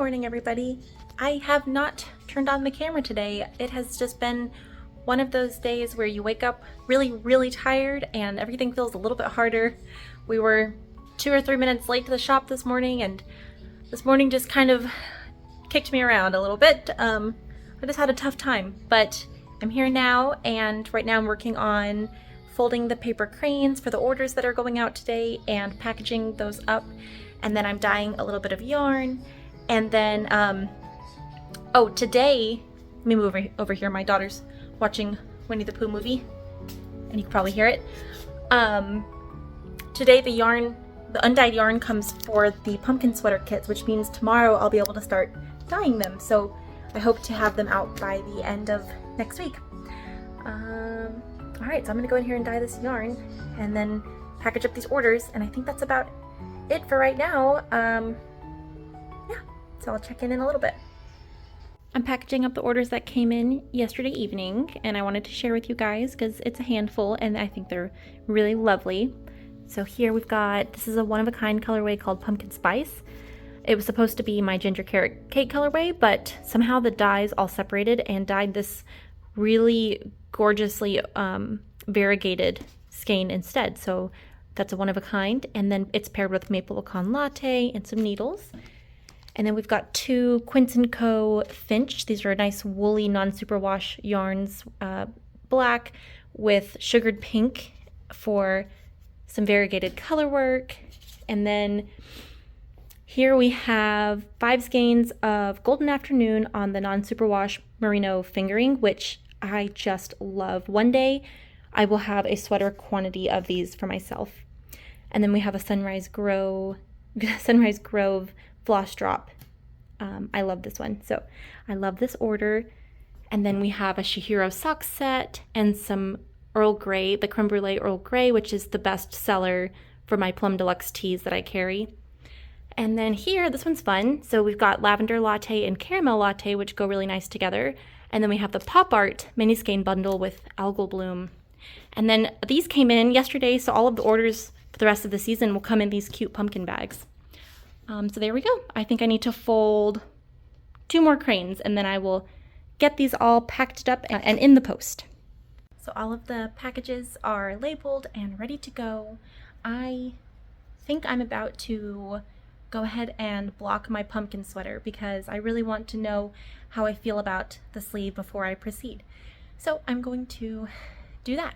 morning, everybody. I have not turned on the camera today. It has just been one of those days where you wake up really tired and everything feels a little bit harder. We were 2 or 3 minutes late to the shop this morning, and this morning just kind of kicked me around a little bit. I just had a tough time, but I'm here now, and right now I'm working on folding the paper cranes for the orders that are going out today and packaging those up. And then I'm dyeing a little bit of yarn. And then, oh, today, let me move over here. My daughter's watching Winnie the Pooh movie, and you can probably hear it. Today the undyed yarn comes for the pumpkin sweater kits, which means tomorrow I'll be able to start dyeing them. So I hope to have them out by the end of next week. All right, so I'm gonna go in here and dye this yarn and then package up these orders, and I think that's about it for right now. Yeah, so I'll check in a little bit. I'm packaging up the orders that came in yesterday evening, and I wanted to share with you guys because it's a handful and I think they're really lovely. So here we've got, this is a one-of-a-kind colorway called Pumpkin Spice. It was supposed to be my ginger carrot cake colorway, but somehow the dyes all separated and dyed this really gorgeously variegated skein instead. So that's a one-of-a-kind, and then it's paired with maple pecan latte and some needles. And then we've got 2 Quince & Co. Finch. These are nice woolly non-superwash yarns, black with sugared pink for some variegated color work. And then here we have 5 skeins of Golden Afternoon on the non-superwash merino fingering, which I just love. One day I will have a sweater quantity of these for myself. And then we have a Sunrise Grove floss drop. I love this one, so I love this order. And then we have a Shihiro sock set and some Earl Grey, the creme brulee Earl Grey, which is the best seller for my Plum Deluxe teas that I carry. And then here, this one's fun. So we've got lavender latte and caramel latte, which go really nice together. And then we have the Pop Art mini skein bundle with algal bloom. And then these came in yesterday, so all of the orders for the rest of the season will come in these cute pumpkin bags. So there we go. I think I need to fold 2 more cranes, and then I will get these all packaged up and in the post. So all of the packages are labeled and ready to go. I think I'm about to go ahead and block my pumpkin sweater because I really want to know how I feel about the sleeve before I proceed. So I'm going to do that.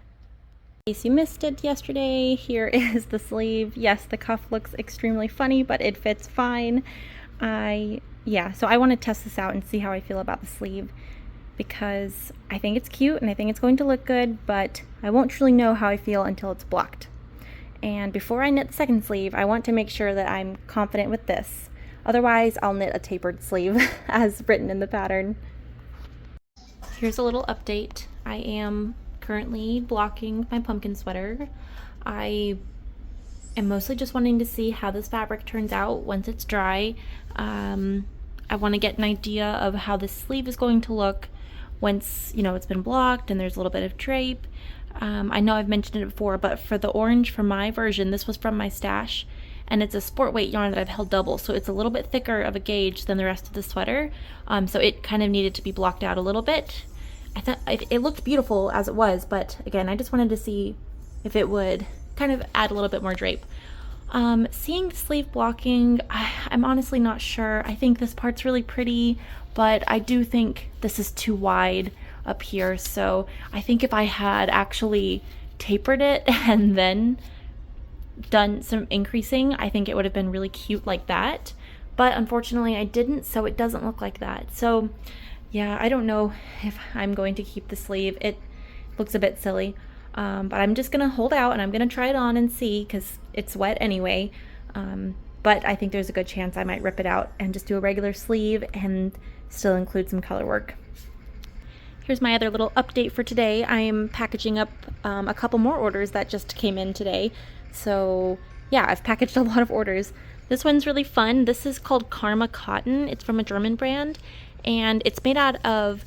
In case you missed it yesterday, here is the sleeve. Yes, the cuff looks extremely funny, but it fits fine. So I want to test this out and see how I feel about the sleeve because I think it's cute and I think it's going to look good, but I won't truly know how I feel until it's blocked. And before I knit the second sleeve, I want to make sure that I'm confident with this. Otherwise, I'll knit a tapered sleeve as written in the pattern. Here's a little update. I am currently blocking my pumpkin sweater. I am mostly just wanting to see how this fabric turns out once it's dry. I want to get an idea of how this sleeve is going to look once, it's been blocked and there's a little bit of drape. I know I've mentioned it before, but for the orange for my version, this was from my stash, and it's a sport weight yarn that I've held double, so it's a little bit thicker of a gauge than the rest of the sweater, so it kind of needed to be blocked out a little bit. I thought it looked beautiful as it was, but again, I just wanted to see if it would kind of add a little bit more drape. Seeing the sleeve blocking, I'm honestly not sure. I think this part's really pretty, but I do think this is too wide up here, so I think if I had actually tapered it and then done some increasing, I think it would have been really cute like that, but unfortunately I didn't, so it doesn't look like that. So yeah, I don't know if I'm going to keep the sleeve. It looks a bit silly, but I'm just gonna hold out and I'm gonna try it on and see because it's wet anyway, but I think there's a good chance I might rip it out and just do a regular sleeve and still include some color work. Here's my other little update for today. I am packaging up a couple more orders that just came in today. So yeah, I've packaged a lot of orders. This one's really fun. This is called Karma Cotton. It's from a German brand, and it's made out of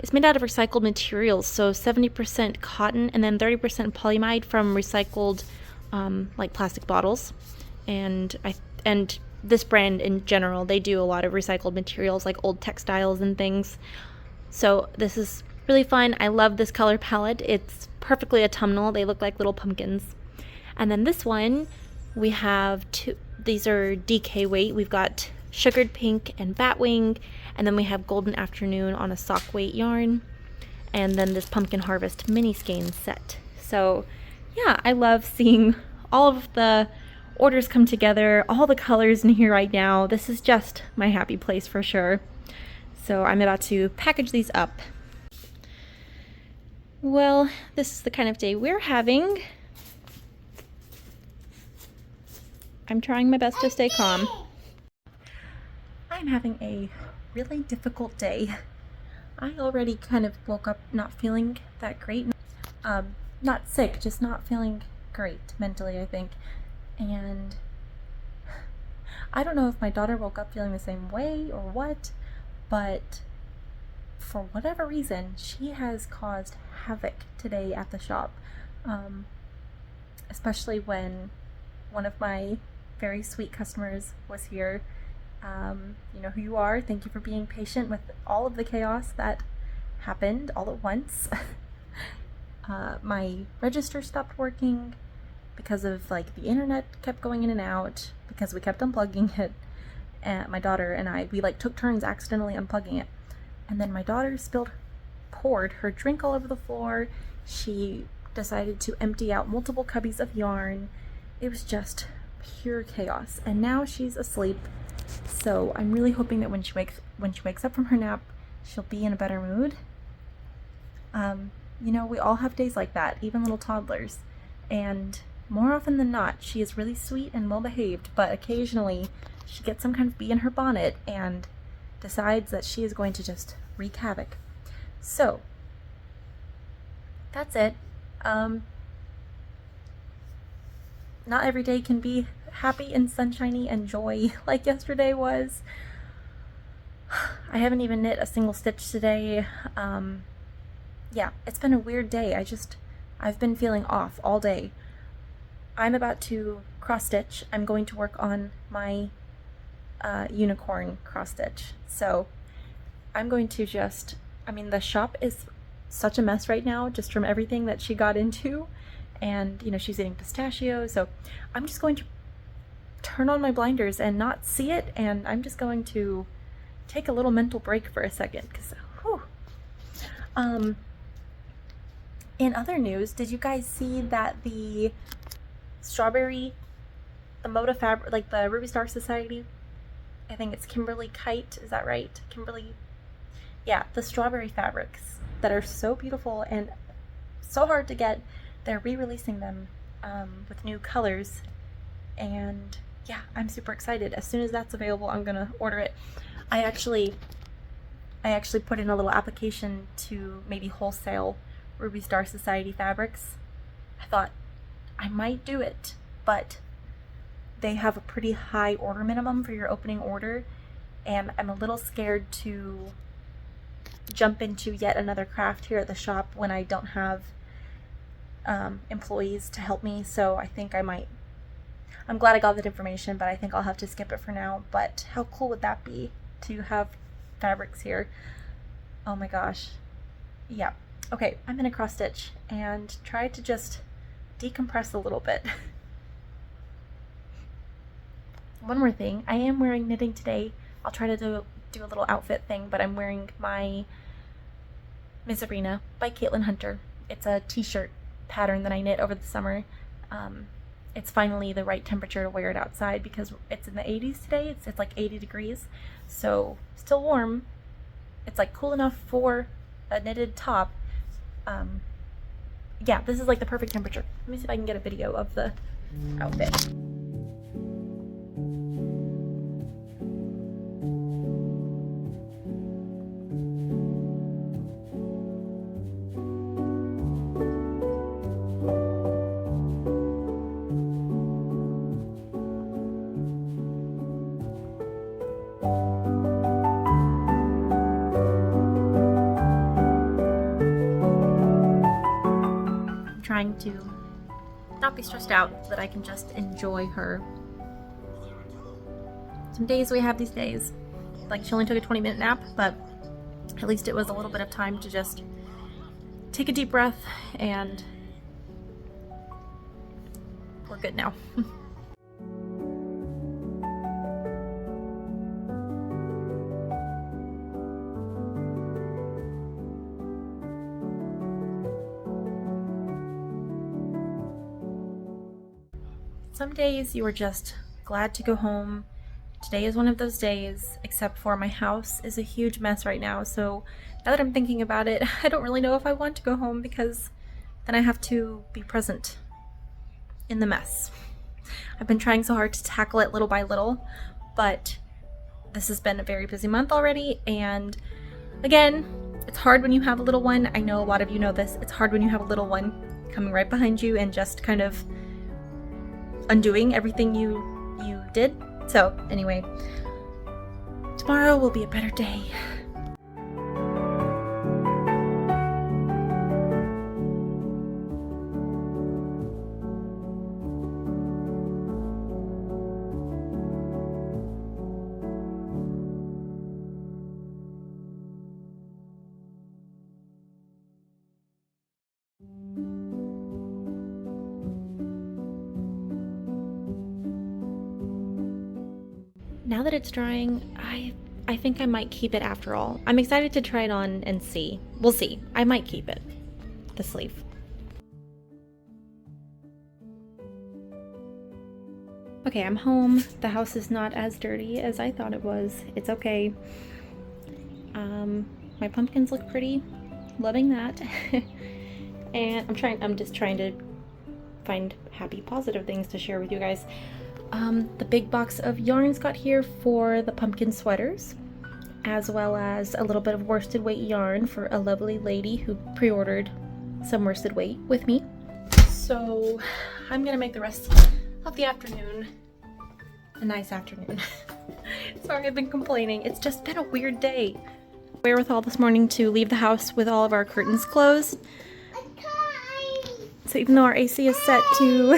recycled materials. So 70% cotton and then 30% polyamide from recycled like plastic bottles. And this brand in general, they do a lot of recycled materials like old textiles and things. So this is really fun. I love this color palette. It's perfectly autumnal. They look like little pumpkins. And then this one, we have two. These are DK weight. We've got sugared pink and batwing, and then we have golden afternoon on a sock weight yarn, and then this pumpkin harvest mini skein set. So yeah, I love seeing all of the orders come together, all the colors in here right now. This is just my happy place for sure. So I'm about to package these up. Well, this is the kind of day we're having. I'm trying my best to stay calm. I'm having a really difficult day. I already kind of woke up not feeling that great. Not sick, just not feeling great mentally, I think. And I don't know if my daughter woke up feeling the same way or what, but for whatever reason, she has caused havoc today at the shop. Especially when one of my very sweet customers was here. You know who you are. Thank you for being patient with all of the chaos that happened all at once. My register stopped working because of like the internet kept going in and out because we kept unplugging it. And my daughter and I, we like took turns accidentally unplugging it. And then my daughter poured her drink all over the floor. She decided to empty out multiple cubbies of yarn. It was just pure chaos. And now she's asleep. So I'm really hoping that when she wakes up from her nap, she'll be in a better mood. You know, we all have days like that, even little toddlers. And more often than not, she is really sweet and well behaved, but occasionally she gets some kind of bee in her bonnet and decides that she is going to just wreak havoc. So that's it. Not every day can be happy and sunshiny and joy like yesterday was. I haven't even knit a single stitch today. Yeah, it's been a weird day. I've been feeling off all day. I'm about to cross stitch. I'm going to work on my unicorn cross stitch. So I'm going to the shop is such a mess right now just from everything that she got into. And, you know, she's eating pistachios. So I'm just going to turn on my blinders and not see it. And I'm just going to take a little mental break for a second. Because, whew. In other news, did you guys see that the strawberry, the Moda fabric, like the Ruby Star Society, I think it's Kimberly Kite, is that right? Kimberly, yeah, the strawberry fabrics that are so beautiful and so hard to get, they're re-releasing them with new colors, and yeah, I'm super excited. As soon as that's available, I'm gonna order it. I actually put in a little application to maybe wholesale Ruby Star Society fabrics. I thought I might do it, but they have a pretty high order minimum for your opening order, and I'm a little scared to jump into yet another craft here at the shop when I don't have employees to help me. So I think I might. I'm glad I got that information, but I think I'll have to skip it for now. But how cool would that be to have fabrics here? Oh my gosh. Yeah. Okay, I'm gonna cross stitch and try to just decompress a little bit. One more thing, I am wearing knitting today. I'll try to do a little outfit thing, but I'm wearing my Misurina by Caitlin Hunter. It's a t-shirt pattern that I knit over the summer. It's finally the right temperature to wear it outside because it's in the 80s today. It's like 80 degrees, so still warm. It's like cool enough for a knitted top. Yeah, this is like the perfect temperature. Let me see if I can get a video of the outfit. Trying to not be stressed out so that I can just enjoy her. Some days we have these days. Like she only took a 20-minute nap, but at least it was a little bit of time to just take a deep breath, and we're good now. Some days you are just glad to go home. Today is one of those days, except for my house is a huge mess right now, so now that I'm thinking about it, I don't really know if I want to go home, because then I have to be present in the mess. I've been trying so hard to tackle it little by little, but this has been a very busy month already, and again, it's hard when you have a little one. I know a lot of you know this. It's hard when you have a little one coming right behind you and just kind of undoing everything you did. So anyway, tomorrow will be a better day. Now that it's drying, I think I might keep it after all. I'm excited to try it on and see. We'll see. I might keep it, the sleeve. Okay, I'm home. The house is not as dirty as I thought it was. It's okay. My pumpkins look pretty. Loving that. And I'm just trying to find happy, positive things to share with you guys. The big box of yarns got here for the pumpkin sweaters, as well as a little bit of worsted weight yarn for a lovely lady who pre-ordered some worsted weight with me. So I'm gonna make the rest of the afternoon a nice afternoon. Sorry, I've been complaining. It's just been a weird day. Wherewithal this morning to leave the house with all of our curtains closed. So even though our AC is set to...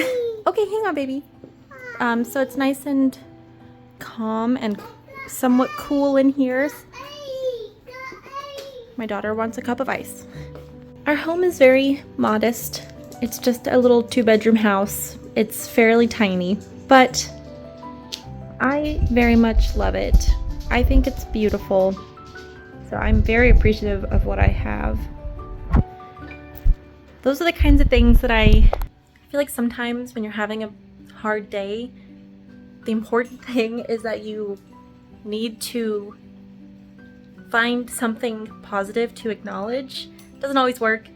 Okay, hang on, baby. So it's nice and calm and somewhat cool in here. My daughter wants a cup of ice. Our home is very modest. It's just a little 2-bedroom house. It's fairly tiny, but I very much love it. I think it's beautiful. So I'm very appreciative of what I have. Those are the kinds of things that I feel like sometimes when you're having a hard day, the important thing is that you need to find something positive to acknowledge. It doesn't always work,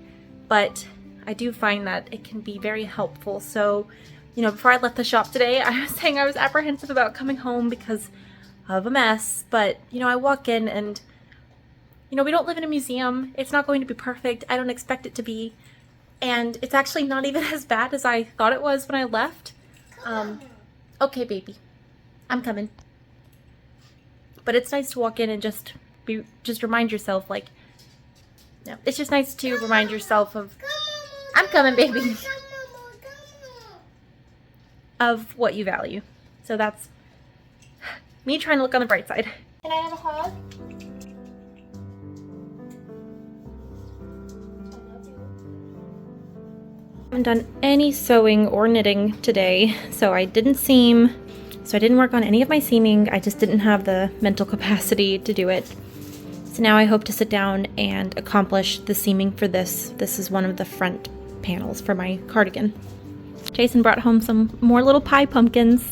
but I do find that it can be very helpful. So, you know, before I left the shop today, I was saying I was apprehensive about coming home because of a mess, but, you know, I walk in and, you know, we don't live in a museum. It's not going to be perfect. I don't expect it to be, and it's actually not even as bad as I thought it was when I left. Okay, baby, I'm coming. But it's nice to walk in and just remind yourself, like, yeah, it's just nice to remind yourself of, I'm coming, baby, of what you value. So that's me trying to look on the bright side. Can I have a hug? I haven't done any sewing or knitting today, so I didn't work on any of my seaming. I just didn't have the mental capacity to do it. So now I hope to sit down and accomplish the seaming for this. This is one of the front panels for my cardigan. Jason brought home some more little pie pumpkins.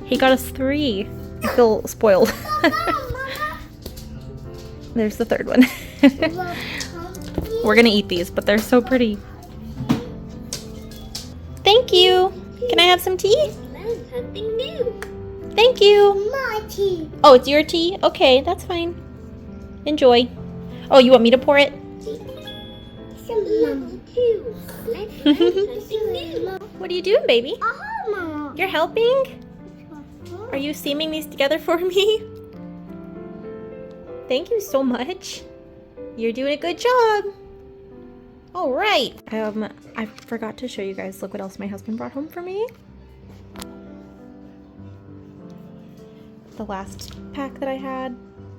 He got us 3. I feel spoiled. There's the third one. We're gonna eat these, but they're so pretty. Thank you. Can I have some tea? Something new. Thank you. My tea. Oh, it's your tea? Okay, that's fine. Enjoy. Oh, you want me to pour it? Some too. Something new. What are you doing, baby? Mama. You're helping? Are you seaming these together for me? Thank you so much. You're doing a good job. All right. I forgot to show you guys. Look what else my husband brought home for me. the last pack that I had.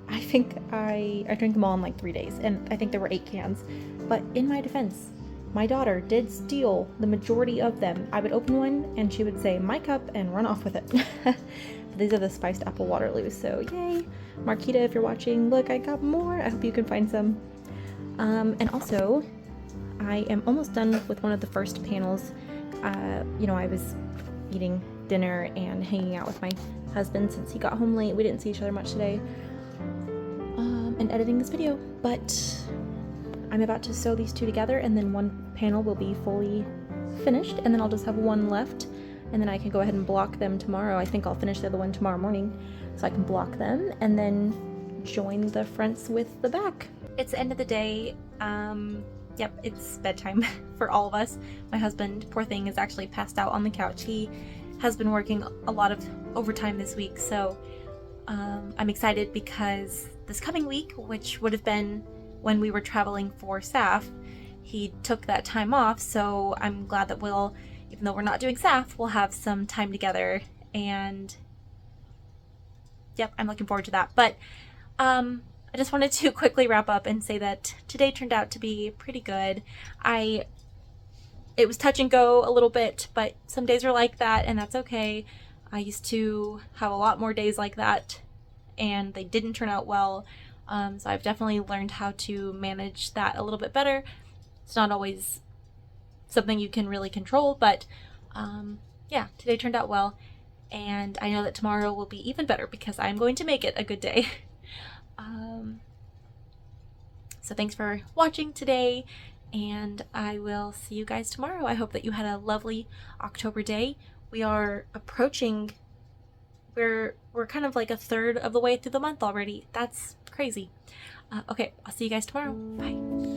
I think I drank them all in like 3 days, and I think there were 8 cans. But in my defense, my daughter did steal the majority of them. I would open one and she would say, "My cup," and run off with it. These are the spiced apple Waterloos, so yay. Marquita, if you're watching, look, I got more. I hope you can find some. And also, I am almost done with one of the first panels. You know, I was eating dinner and hanging out with my husband since he got home late. We didn't see each other much today. And editing this video, but I'm about to sew these two together, and then one panel will be fully finished, and then I'll just have one left, and then I can go ahead and block them tomorrow. I think I'll finish the other one tomorrow morning, so I can block them and then join the fronts with the back. It's the end of the day. Yep, it's bedtime for all of us. My husband, poor thing, is actually passed out on the couch. He has been working a lot of overtime this week, so I'm excited because this coming week, which would have been when we were traveling for SAF, he took that time off, so I'm glad that we'll, even though we're not doing SAF, we'll have some time together, and yep, I'm looking forward to that. But I just wanted to quickly wrap up and say that today turned out to be pretty good. It was touch and go a little bit, but some days are like that, and that's okay. I used to have a lot more days like that, and they didn't turn out well. So I've definitely learned how to manage that a little bit better. It's not always something you can really control, but yeah, today turned out well, and I know that tomorrow will be even better because I'm going to make it a good day. So thanks for watching today, and I will see you guys tomorrow. I hope that you had a lovely October day. We are approaching, we're kind of like a third of the way through the month already. That's crazy. Okay, I'll see you guys tomorrow. Bye.